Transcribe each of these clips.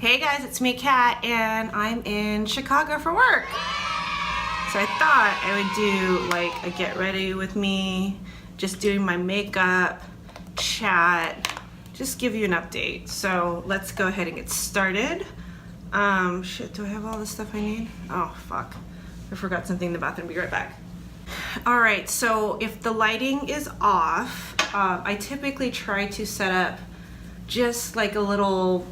Hey guys, it's me, Kat, and I'm in Chicago for work. So I thought I would do like a get ready with me, just doing my makeup, chat, just give you an update. So let's go ahead and get started. Shit, do I have all the stuff I need? Oh, fuck. I forgot something in the bathroom. Be right back. All right, so if the lighting is off, I typically try to set up just like a little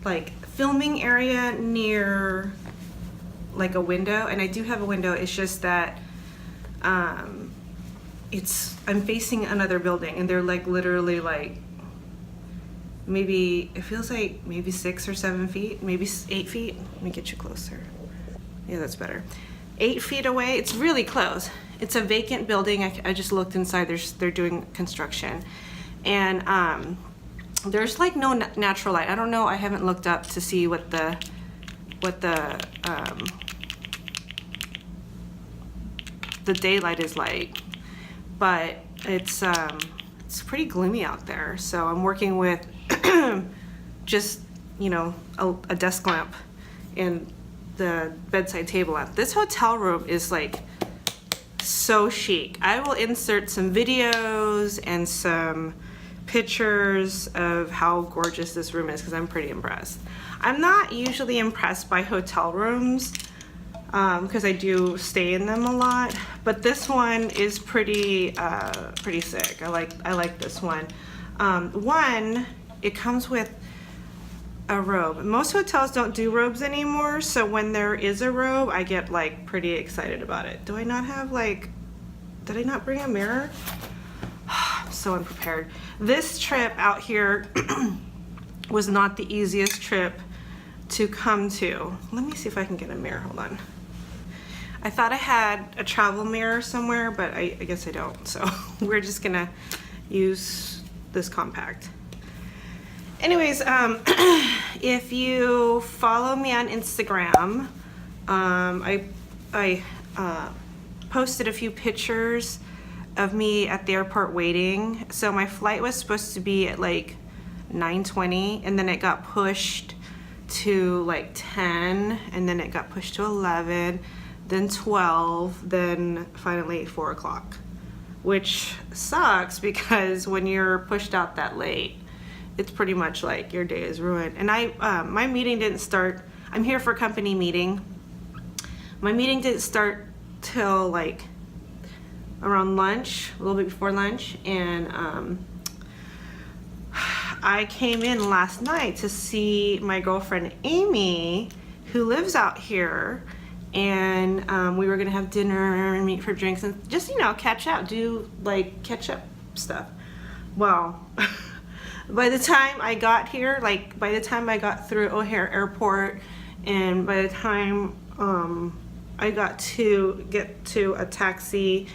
like filming area near like a window, and I do have a window. It's just that I'm facing another building, and they're like literally like maybe, it feels like maybe 6 or 7 feet, maybe 8 feet. Let me get you closer. Yeah, that's better. 8 feet away. It's really close. It's a vacant building. I just looked inside. They're doing construction, and there's like no natural light. I don't know. I haven't looked up to see what the daylight is like, but it's pretty gloomy out there. So I'm working with just, you know, a desk lamp and the bedside table lamp. This hotel room is like so chic. I will insert some videos and some pictures of how gorgeous this room is because I'm pretty impressed. I'm not usually impressed by hotel rooms because I do stay in them a lot, but this one is pretty sick. I like this one. One, it comes with a robe. Most hotels don't do robes anymore, so when there is a robe, I get like pretty excited about it. Do I not have like, did I not bring a mirror? I'm so unprepared. This trip out here was not the easiest trip to come to. Let me see if I can get a mirror. Hold on. I thought I had a travel mirror somewhere, but I guess I don't. So we're just gonna use this compact. Anyways, if you follow me on Instagram, I posted a few pictures of me at the airport waiting. So my flight was supposed to be at like 9:20, and then it got pushed to like 10, and then it got pushed to 11, then 12, then finally 4 o'clock, which sucks because when you're pushed out that late, it's pretty much like your day is ruined. And my meeting didn't start. I'm here for a company meeting. My meeting didn't start till like around lunch, a little bit before lunch, and I came in last night to see my girlfriend Amy, who lives out here, and we were gonna have dinner and meet for drinks and just, you know, catch up, do like catch up stuff. Well, by the time I got here, like by the time I got through O'Hare Airport, and by the time I got to get to a taxi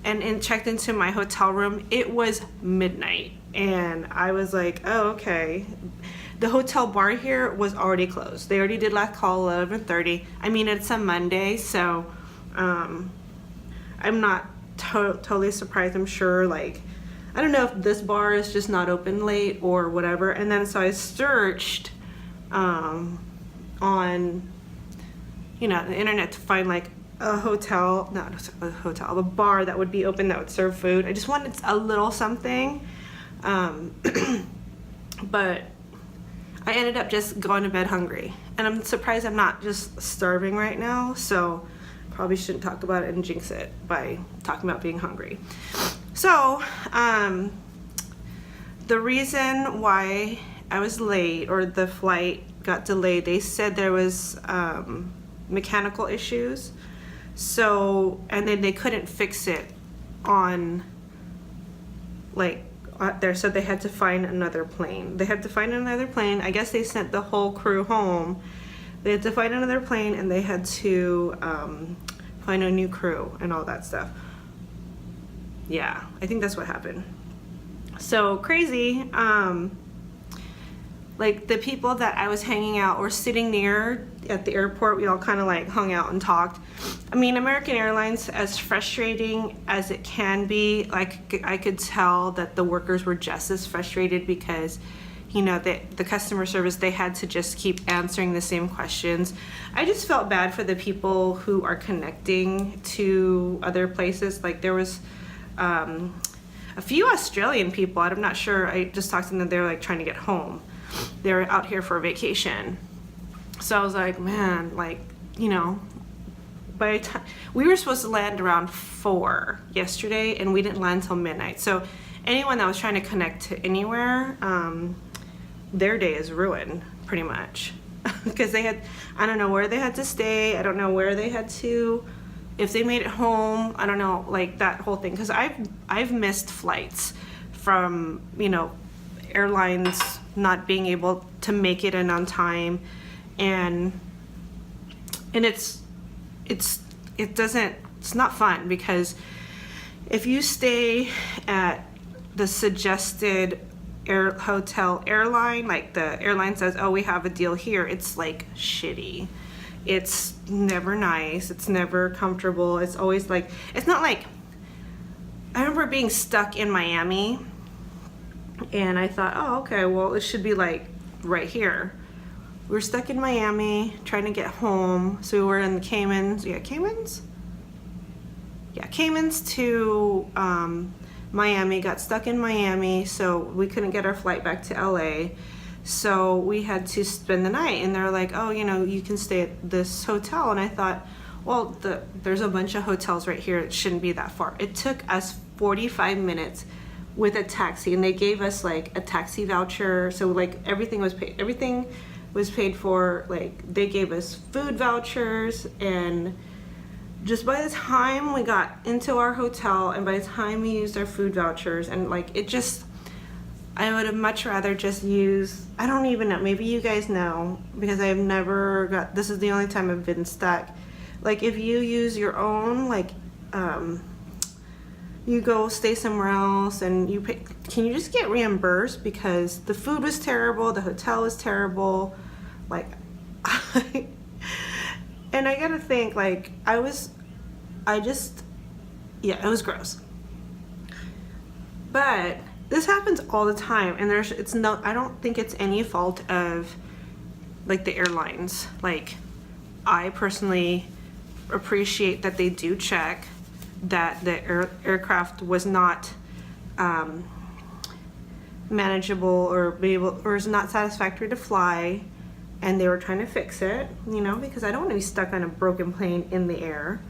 and checked into my hotel room, it was midnight. And I was like, oh, okay. The hotel bar here was already closed. They already did last call 11:30. I mean, it's a Monday, so I'm not totally surprised. I'm sure, like, I don't know if this bar is just not open late or whatever. And then so I searched on, you know, the internet to find like a hotel, not a hotel, a bar that would be open that would serve food. I just wanted a little something, but I ended up just going to bed hungry, and I'm surprised I'm not just starving right now. So probably shouldn't talk about it and jinx it by talking about being hungry. So the reason why I was late, or the flight got delayed, they said there was mechanical issues. So, and then they couldn't fix it on like there, so they had to find another plane. They had to find another plane. I guess they sent the whole crew home. They had to find another plane, and they had to find a new crew and all that stuff. Yeah, I think that's what happened. So crazy. Like the people that I was hanging out or sitting near at the airport, we all kind of like hung out and talked. I mean, American Airlines, as frustrating as it can be, like I could tell that the workers were just as frustrated because you know, the customer service, they had to just keep answering the same questions. I just felt bad for the people who are connecting to other places. Like there was a few Australian people, I'm not sure, I just talked to them, they're like trying to get home. They're out here for a vacation. So I was like, man, like, you know, by the time we were supposed to land around 4 yesterday and we didn't land until midnight. So anyone that was trying to connect to anywhere, their day is ruined pretty much. Because they had, I don't know where they had to stay, I don't know where they had to, if they made it home, I don't know, like that whole thing. Because I've missed flights from, you know, airlines not being able to make it in on time, and it's not fun, because if you stay at the suggested hotel airline, like the airline says, oh, we have a deal here, it's like shitty. It's never nice, it's never comfortable, it's always like, it's not like, I remember being stuck in Miami and I thought, oh, okay, well, it should be like right here. We were stuck in Miami trying to get home, so we were in the Caymans, Caymans to Miami, got stuck in Miami, so we couldn't get our flight back to LA. So we had to spend the night, and they're like, oh, you know, you can stay at this hotel. And I thought, well, there's a bunch of hotels right here, it shouldn't be that far. It took us 45 minutes with a taxi, and they gave us like a taxi voucher, so like everything was paid for. Like they gave us food vouchers, and just by the time we got into our hotel and by the time we used our food vouchers, and like it just, I would have much rather just use, I don't even know, maybe you guys know, because I've never got, this is the only time I've been stuck. Like if you use your own, like you go stay somewhere else and you pay, can you just get reimbursed? Because the food was terrible, the hotel was terrible, like and I gotta think, like it was gross. But this happens all the time, and I don't think it's any fault of like the airlines. Like I personally appreciate that they do check that the aircraft was not manageable or is not satisfactory to fly, and they were trying to fix it, you know, because I don't want to be stuck on a broken plane in the air,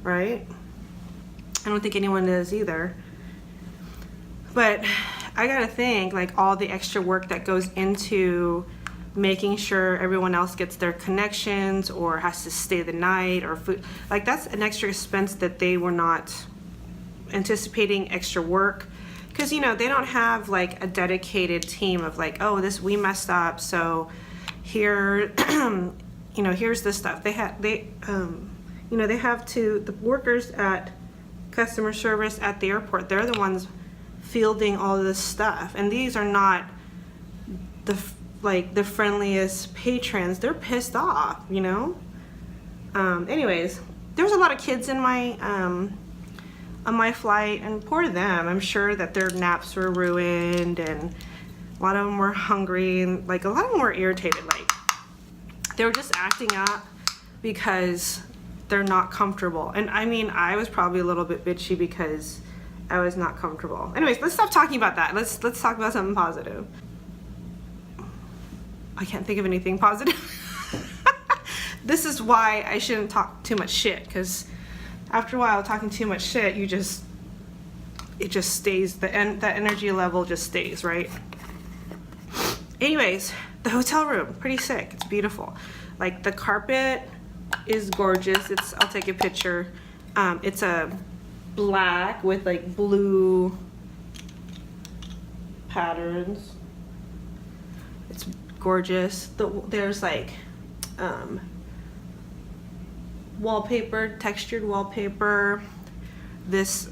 right? I don't think anyone does either. But I gotta think, like all the extra work that goes into making sure everyone else gets their connections or has to stay the night or food, like that's an extra expense that they were not anticipating, extra work. Because, you know, they don't have like a dedicated team of like, oh, we messed up, so here, you know, here's the stuff. They have the workers at customer service at the airport, they're the ones fielding all of this stuff, and these are not the friendliest patrons. They're pissed off, you know. Anyways, there was a lot of kids in my on my flight, and poor them. I'm sure that their naps were ruined, and a lot of them were hungry, and like a lot of them were irritated. Like they were just acting up because they're not comfortable. And I mean, I was probably a little bit bitchy because I was not comfortable. Anyways, let's stop talking about that. Let's talk about something positive. I can't think of anything positive. This is why I shouldn't talk too much shit, because after a while talking too much shit, it just stays, that energy level just stays, right? Anyways, the hotel room, pretty sick. It's beautiful. Like the carpet is gorgeous. I'll take a picture. It's a black with like blue patterns. It's gorgeous. There's like wallpaper, textured wallpaper. This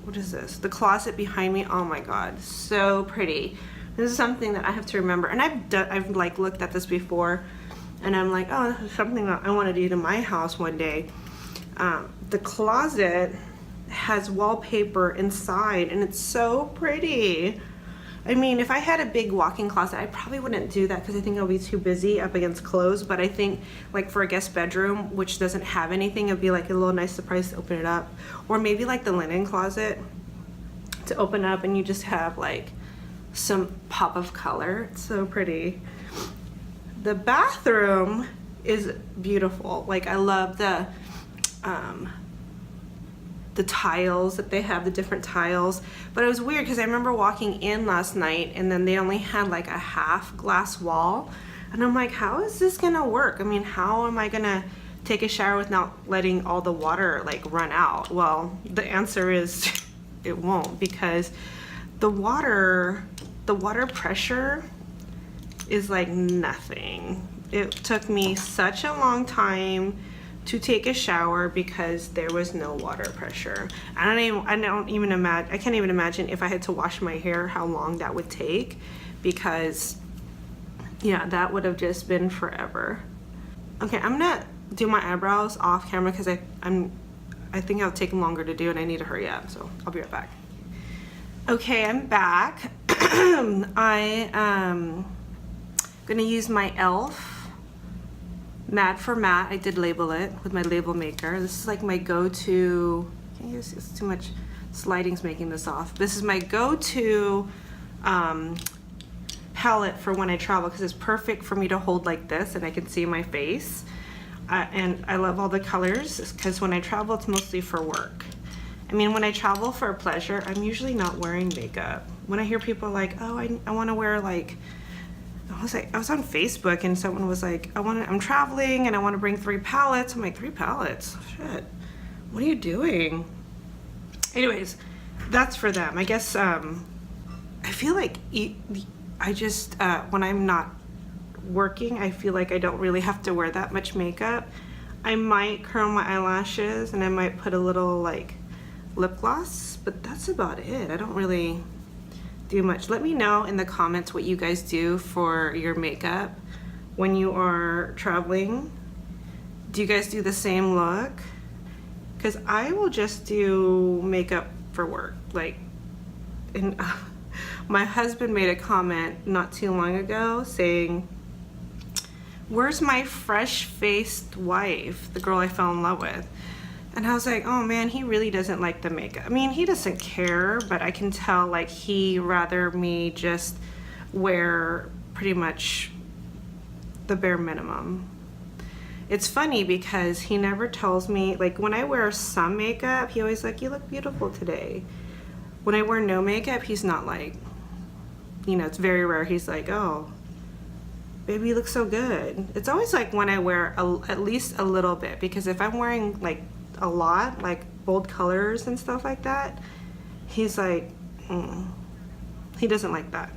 what is this? The closet behind me. Oh my god, so pretty. This is something that I have to remember, and I've like looked at this before, and I'm like, oh, this is something that I want to do to my house one day. The closet has wallpaper inside, and it's so pretty. I mean, if I had a big walk-in closet, I probably wouldn't do that because I think it'll be too busy up against clothes. But I think like for a guest bedroom, which doesn't have anything, it'd be like a little nice surprise to open it up. Or maybe like the linen closet to open up and you just have like some pop of color. It's so pretty. The bathroom is beautiful. Like I love the tiles that they have, the different tiles. But it was weird because I remember walking in last night and then they only had like a half glass wall. And I'm like, how is this gonna work? I mean, how am I gonna take a shower without letting all the water like run out? Well, the answer is it won't, because the water pressure is like nothing. It took me such a long time to take a shower because there was no water pressure. I can't even imagine if I had to wash my hair how long that would take, because yeah, that would have just been forever. Okay, I'm gonna do my eyebrows off camera because I think it'll take longer to do and I need to hurry up, so I'll be right back. Okay, I'm back. I am gonna use my e.l.f. Matte for Matte. I did label it with my label maker. This is like my go-to, can't use, it's too much sliding's making this off. This is my go-to palette for when I travel because it's perfect for me to hold like this and I can see my face. And I love all the colors because when I travel, it's mostly for work. I mean, when I travel for pleasure, I'm usually not wearing makeup. When I hear people like, oh, I want to wear like, I was on Facebook and someone was like, I'm traveling and I want to bring 3 palettes. I'm like, 3 palettes? Shit. What are you doing? Anyways, that's for them. I guess I feel like I just, when I'm not working, I feel like I don't really have to wear that much makeup. I might curl my eyelashes and I might put a little like lip gloss, but that's about it. I don't really do much. Let me know in the comments what you guys do for your makeup when you are traveling. Do you guys do the same look? Because I will just do makeup for work. Like, and my husband made a comment not too long ago saying, where's my fresh-faced wife, the girl I fell in love with? And I was like, oh man, he really doesn't like the makeup. I mean, he doesn't care, but I can tell like he rather me just wear pretty much the bare minimum. It's funny because he never tells me, like when I wear some makeup, he always like, you look beautiful today. When I wear no makeup, he's not like, you know, it's very rare. He's like, oh, baby, you look so good. It's always like when I wear at least a little bit, because if I'm wearing like a lot, like bold colors and stuff like that, he's like, he doesn't like that.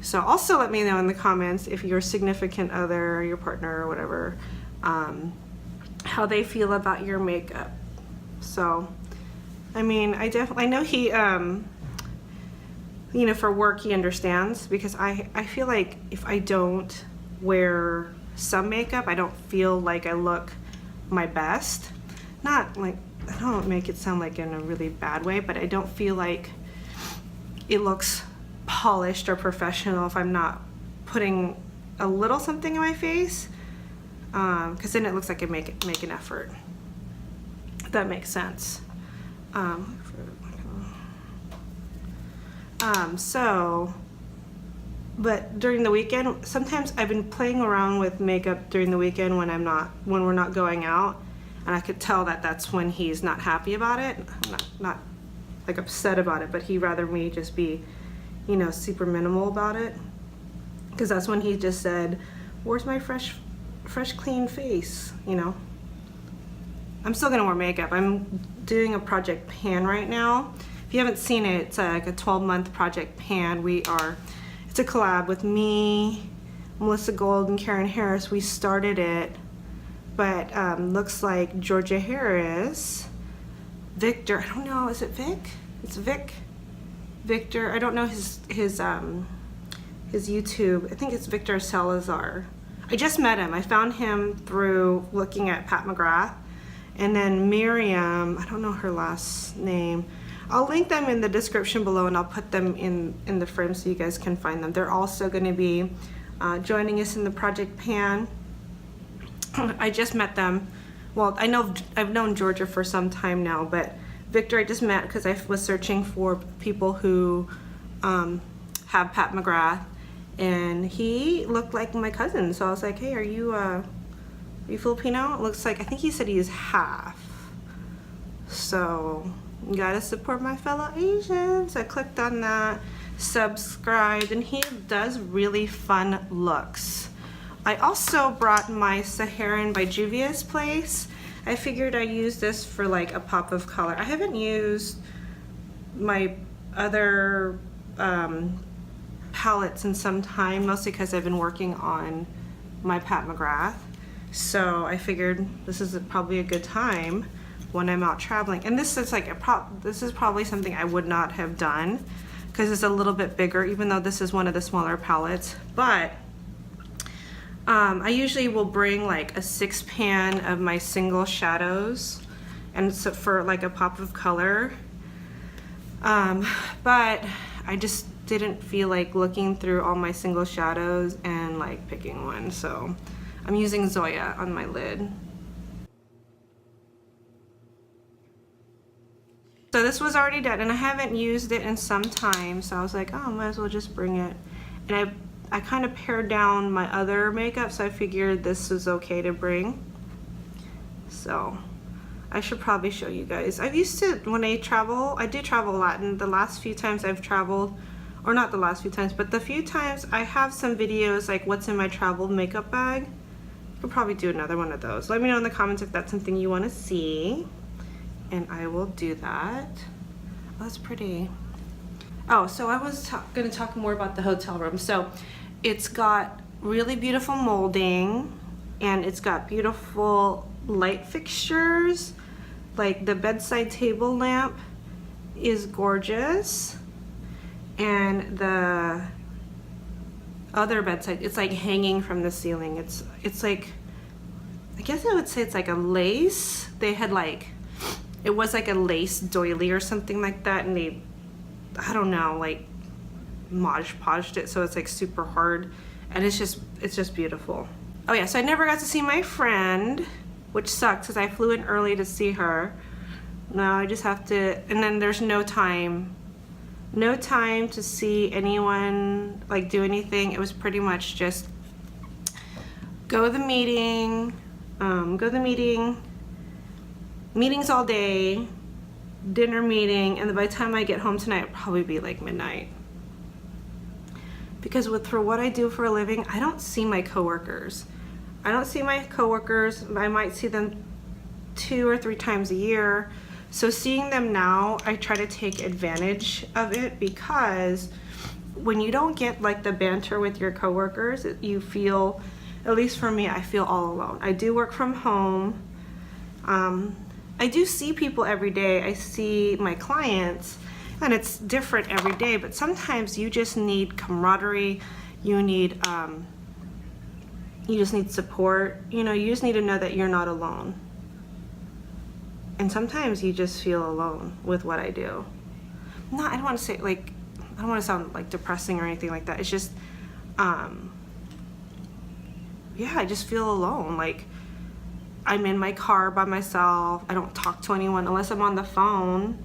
So also let me know in the comments if your significant other or your partner or whatever, how they feel about your makeup. So, I mean, I know he, you know, for work he understands, because I feel like if I don't wear some makeup, I don't feel like I look my best. Not like, I don't make it sound like in a really bad way, but I don't feel like it looks polished or professional if I'm not putting a little something in my face, because then it looks like I make an effort, if that makes sense. But during the weekend, sometimes I've been playing around with makeup during the weekend when we're not going out. And I could tell that that's when he's not happy about it. Not like upset about it, but he'd rather me just be, you know, super minimal about it. Because that's when he just said, where's my fresh clean face, you know? I'm still gonna wear makeup. I'm doing a Project Pan right now. If you haven't seen it, it's like a 12-month Project Pan. It's a collab with me, Melissa Gold, and Karen Harris. We started it. But looks like Georgia Harris, Victor, I don't know, is it Vic? It's Vic. Victor, I don't know his YouTube. I think it's Victor Salazar. I just met him. I found him through looking at Pat McGrath, And then Miriam, I don't know her last name. I'll link them in the description below, and I'll put them in the frame so you guys can find them. They're also going to be joining us in the Project Pan. I just met them. Well, I've known Georgia for some time now, but Victor I just met because I was searching for people who have Pat McGrath, and he looked like my cousin. So I was like, hey, are you Filipino? It looks like, I think he said he is half. So you gotta support my fellow Asians. I clicked on that, subscribed, and he does really fun looks. I also brought my Saharan by Juvia's Place. I figured I'd use this for like a pop of color. I haven't used my other palettes in some time, mostly because I've been working on my Pat McGrath. So I figured this is probably a good time when I'm out traveling. And this is like this is probably something I would not have done because it's a little bit bigger, even though this is one of the smaller palettes. But I usually will bring like a 6-pan of my single shadows, and so for like a pop of color. But I just didn't feel like looking through all my single shadows and like picking one, so I'm using Zoya on my lid. So this was already done, and I haven't used it in some time, so I was like, oh, might as well just bring it. And I kind of pared down my other makeup, so I figured this was okay to bring. So I should probably show you guys. I've used to, when I travel, I do travel a lot, and the last few times I've traveled, or not the last few times, but the few times I have some videos like what's in my travel makeup bag. I'll probably do another one of those. Let me know in the comments if that's something you want to see, and I will do that. Oh, that's pretty. Oh, so I was going to talk more about the hotel room. So it's got really beautiful molding, and it's got beautiful light fixtures. Like the bedside table lamp is gorgeous, and the other bedside, it's like hanging from the ceiling. It's like, I guess I would say it's like a lace. They had like, it was like a lace doily or something like that, and they, I don't know, like Mod Podged it so it's like super hard, and it's just beautiful. Oh yeah, so I never got to see my friend, which sucks because I flew in early to see her. Now I just have to, and then there's no time to see anyone, like do anything. It was pretty much just go to the meeting, meetings all day, dinner meeting, and by the time I get home tonight, it'll probably be like midnight. Because for what I do for a living, I don't see my coworkers. I might see them 2 or 3 times a year. So seeing them now, I try to take advantage of it, because when you don't get like the banter with your coworkers, you feel, at least for me, I feel all alone. I do work from home. I do see people every day. I see my clients, and it's different every day, but sometimes you just need camaraderie. You just need support. You know, you just need to know that you're not alone. And sometimes you just feel alone with what I do. No, I don't want to say like, I don't want to sound like depressing or anything like that. It's just, yeah, I just feel alone. Like, I'm in my car by myself. I don't talk to anyone unless I'm on the phone.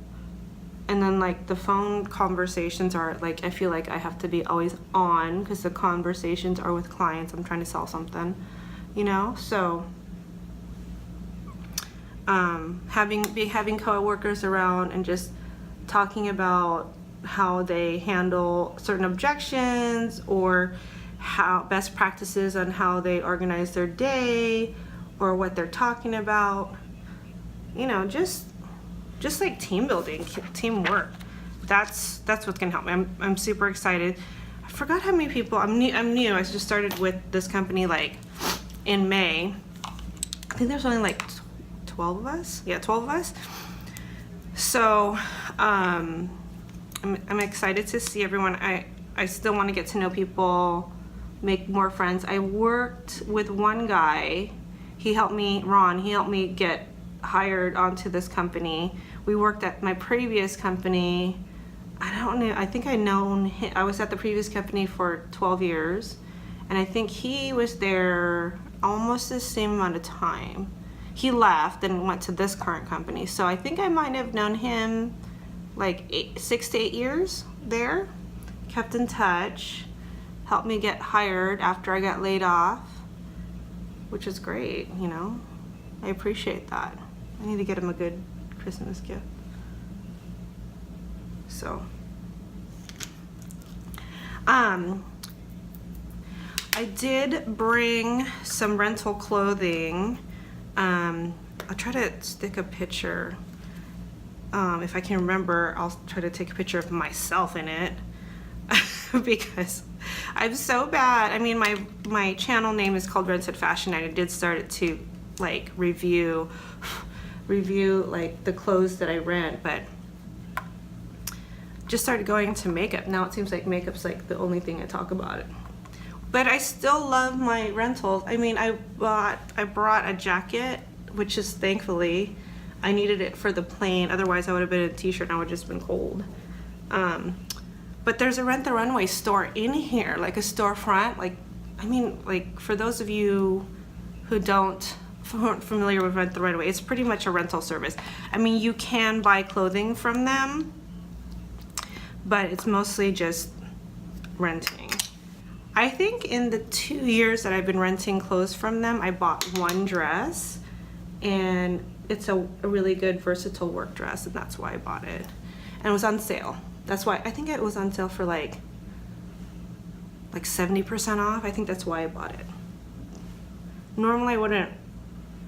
And then like the phone conversations are like, I feel like I have to be always on because the conversations are with clients. I'm trying to sell something, you know? So having coworkers around and just talking about how they handle certain objections, or how best practices on how they organize their day, or what they're talking about, you know, just like team building, teamwork. That's what's gonna help me. I'm super excited. I forgot how many people. I'm new. I just started with this company like in May. I think there's only like 12 of us. Yeah, 12 of us. So I'm excited to see everyone. I still want to get to know people, make more friends. I worked with one guy. He helped me, Ron. He helped me get hired onto this company. We worked at my previous company. I don't know, I think I was at the previous company for 12 years, and I think he was there almost the same amount of time. He left and went to this current company, so I think I might have known him like 6 to 8 years there. Kept in touch, helped me get hired after I got laid off, which is great, you know. I appreciate that. I need to get him a good Christmas gift. So, I did bring some rental clothing. I'll try to stick a picture. If I can remember, I'll try to take a picture of myself in it because I'm so bad. I mean, my channel name is called Rented Fashion, and I did start it to like review like the clothes that I rent, but just started going into makeup. Now it seems like makeup's like the only thing I talk about it. But I still love my rentals. I mean, I brought a jacket, which is thankfully, I needed it for the plane. Otherwise I would have been in a t-shirt and I would have just been cold. But there's a Rent the Runway store in here, like a storefront. Like, I mean, like for those of you who aren't familiar with Rent the Runway, it's pretty much a rental service. I mean, you can buy clothing from them, but it's mostly just renting. I think in the 2 years that I've been renting clothes from them, I bought one dress, and it's a really good versatile work dress, and that's why I bought it. And it was on sale. That's why, I think it was on sale for like 70% off. I think that's why I bought it. Normally I wouldn't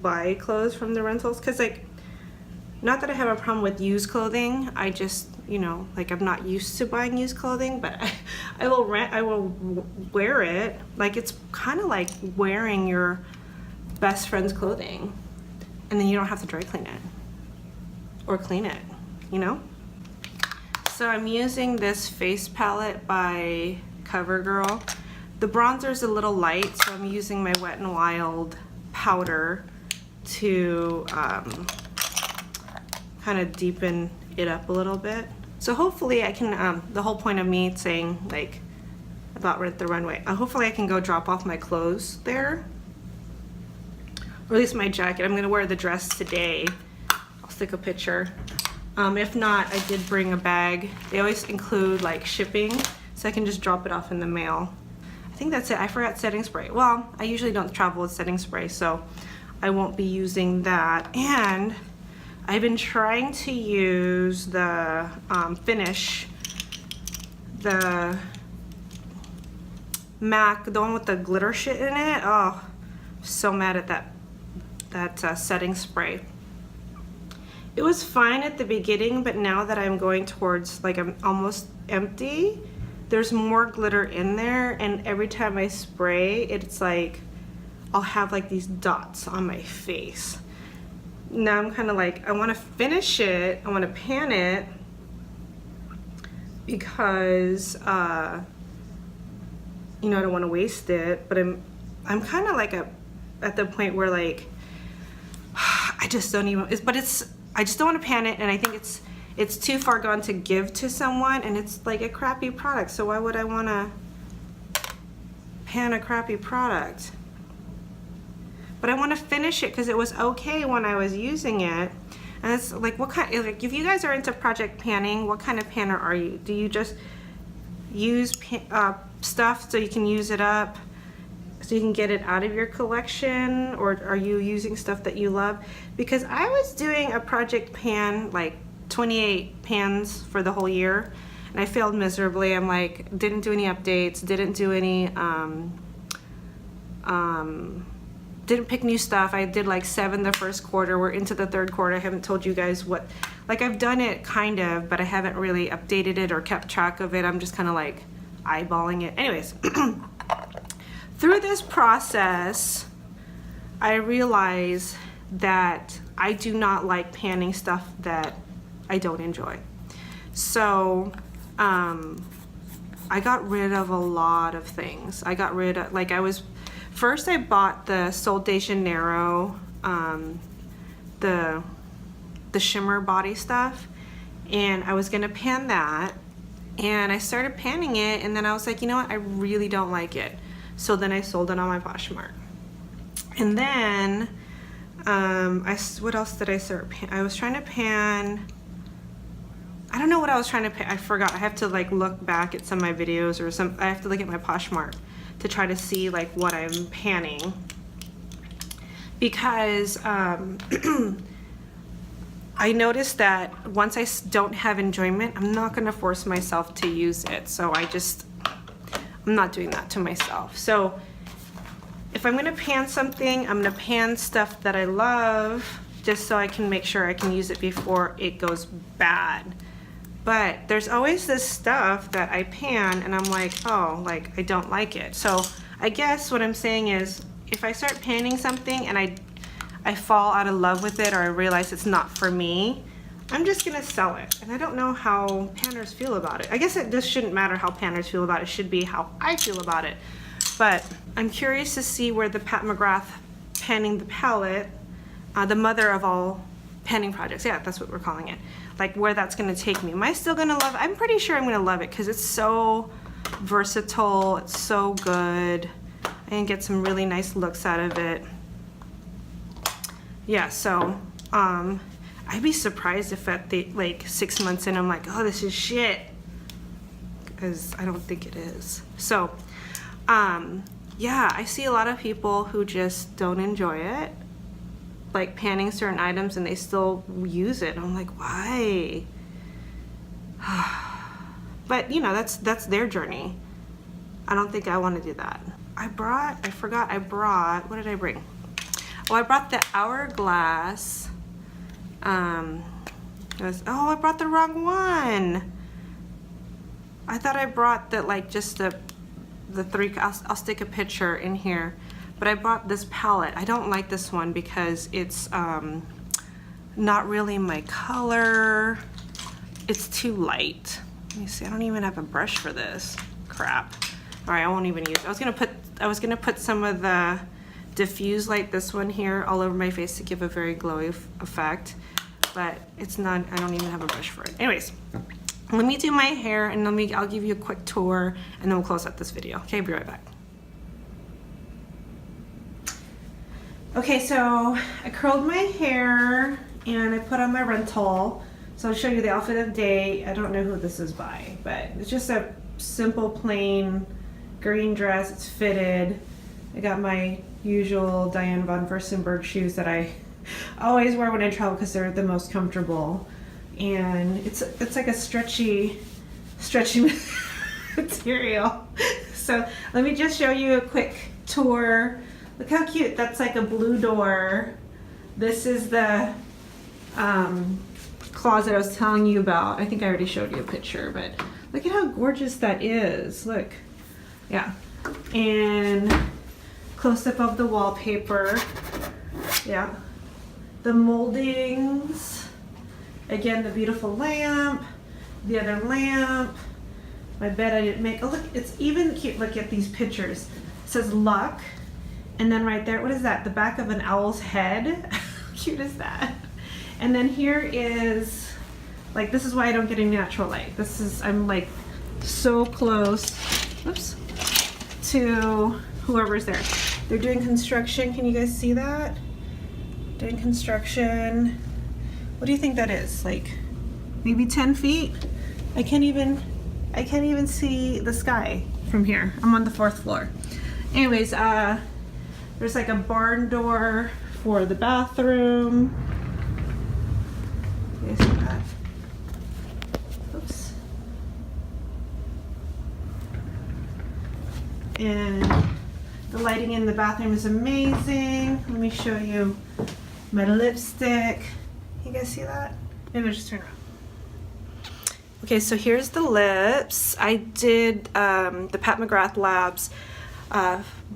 buy clothes from the rentals, because like, not that I have a problem with used clothing, I just, you know, like I'm not used to buying used clothing, but I will wear it. Like it's kind of like wearing your best friend's clothing, and then you don't have to dry clean it or clean it, you know? So I'm using this face palette by CoverGirl. The bronzer's a little light, so I'm using my Wet n Wild powder to kind of deepen it up a little bit. So hopefully I can, the whole point of me saying like about Rent the Runway, hopefully I can go drop off my clothes there, or at least my jacket. I'm gonna wear the dress today. I'll stick a picture. If not, I did bring a bag. They always include like shipping, so I can just drop it off in the mail. I think that's it. I forgot setting spray. Well, I usually don't travel with setting spray, so I won't be using that. And I've been trying to use the Finish, the MAC, the one with the glitter shit in it. Oh, so mad at that setting spray. It was fine at the beginning, but now that I'm going towards, like I'm almost empty, there's more glitter in there, and every time I spray, it's like, I'll have like these dots on my face. Now I'm kind of like, I want to finish it, I want to pan it, because you know, I don't want to waste it, but I'm kind of like at the point where like I just don't even, I just don't want to pan it, and I think it's too far gone to give to someone, and it's like a crappy product, so why would I want to pan a crappy product? But I want to finish it because it was okay when I was using it. And it's like, what kind, like if you guys are into project panning, what kind of panner are you? Do you just use stuff so you can use it up, so you can get it out of your collection, or are you using stuff that you love? Because I was doing a project pan, like 28 pans for the whole year, and I failed miserably. I'm like, didn't do any updates, didn't do any didn't pick new stuff. I did like 7 the first quarter. We're into the third quarter. I haven't told you guys what, like I've done it kind of, but I haven't really updated it or kept track of it. I'm just kind of like eyeballing it. Anyways, through this process, I realize that I do not like panning stuff that I don't enjoy. So I got rid of a lot of things. I got rid of, like first I bought the Sol de Janeiro the shimmer body stuff, and I was gonna pan that, and I started panning it, and then I was like, you know what, I really don't like it. So then I sold it on my Poshmark. And then what else did I start pan? I was trying to pan, I don't know what I was trying to pan, I forgot. I have to like look back at some of my videos, or I have to look at my Poshmark to try to see like what I'm panning, because I noticed that once I don't have enjoyment, I'm not gonna force myself to use it. So I'm not doing that to myself. So if I'm gonna pan something, I'm gonna pan stuff that I love, just so I can make sure I can use it before it goes bad. But there's always this stuff that I pan and I'm like, oh, like I don't like it. So I guess what I'm saying is, if I start panning something and I fall out of love with it, or I realize it's not for me, I'm just gonna sell it. And I don't know how panners feel about it. I guess it just shouldn't matter how panners feel about it. It should be how I feel about it. But I'm curious to see where the Pat McGrath panning the palette, the mother of all panning projects, yeah, that's what we're calling it, like where that's gonna take me. Am I still gonna love it? I'm pretty sure I'm gonna love it, because it's so versatile, it's so good. I can get some really nice looks out of it. Yeah, so I'd be surprised if at the like 6 months in I'm like, oh, this is shit, because I don't think it is. So yeah, I see a lot of people who just don't enjoy it, like panning certain items, and they still use it. I'm like, why? But you know, that's their journey. I don't think I want to do that. I forgot I brought, what did I bring? Oh, I brought the hourglass. Oh, I brought the wrong one. I thought I brought the, like, just the three, I'll stick a picture in here. But I bought this palette. I don't like this one because it's not really my color. It's too light. Let me see, I don't even have a brush for this. Crap. All right, I won't even use it. I was gonna put some of the diffuse light, this one here, all over my face to give a very glowy effect, but it's not, I don't even have a brush for it. Anyways, let me do my hair and I'll give you a quick tour and then we'll close out this video. Okay, be right back. Okay, so I curled my hair and I put on my rental. So I'll show you the outfit of the day. I don't know who this is by, but it's just a simple plain green dress. It's fitted. I got my usual Diane von Furstenberg shoes that I always wear when I travel because they're the most comfortable. And it's like a stretchy material. So let me just show you a quick tour. Look how cute, that's like a blue door. This is the closet I was telling you about. I think I already showed you a picture, but look at how gorgeous that is. Look, yeah. And close up of the wallpaper, yeah. The moldings, again, the beautiful lamp, the other lamp. My bed I didn't make. Oh look, it's even cute. Look at these pictures. It says luck. And then right there, what is that? The back of an owl's head. How cute is that? And then here is, like, this is why I don't get any natural light. This is, I'm like so close, oops, to whoever's there. They're doing construction. Can you guys see that? Doing construction. What do you think that is? Like maybe 10 feet? I can't even see the sky from here. I'm on the 4th floor. Anyways, there's like a barn door for the bathroom. You guys see that? Oops. And the lighting in the bathroom is amazing. Let me show you my lipstick. You guys see that? Maybe I'll just turn around. Okay, so here's the lips. I did the Pat McGrath Labs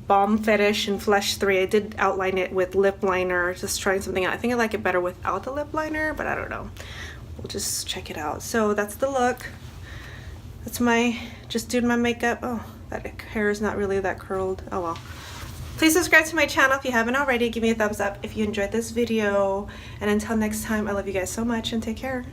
Balm Fetish and Flesh 3. I did outline it with lip liner, just trying something out. I think I like it better without the lip liner, but I don't know. We'll just check it out. So that's the look. That's my, just doing my makeup. Oh, that hair is not really that curled. Oh well. Please subscribe to my channel if you haven't already. Give me a thumbs up if you enjoyed this video. And until next time, I love you guys so much and take care.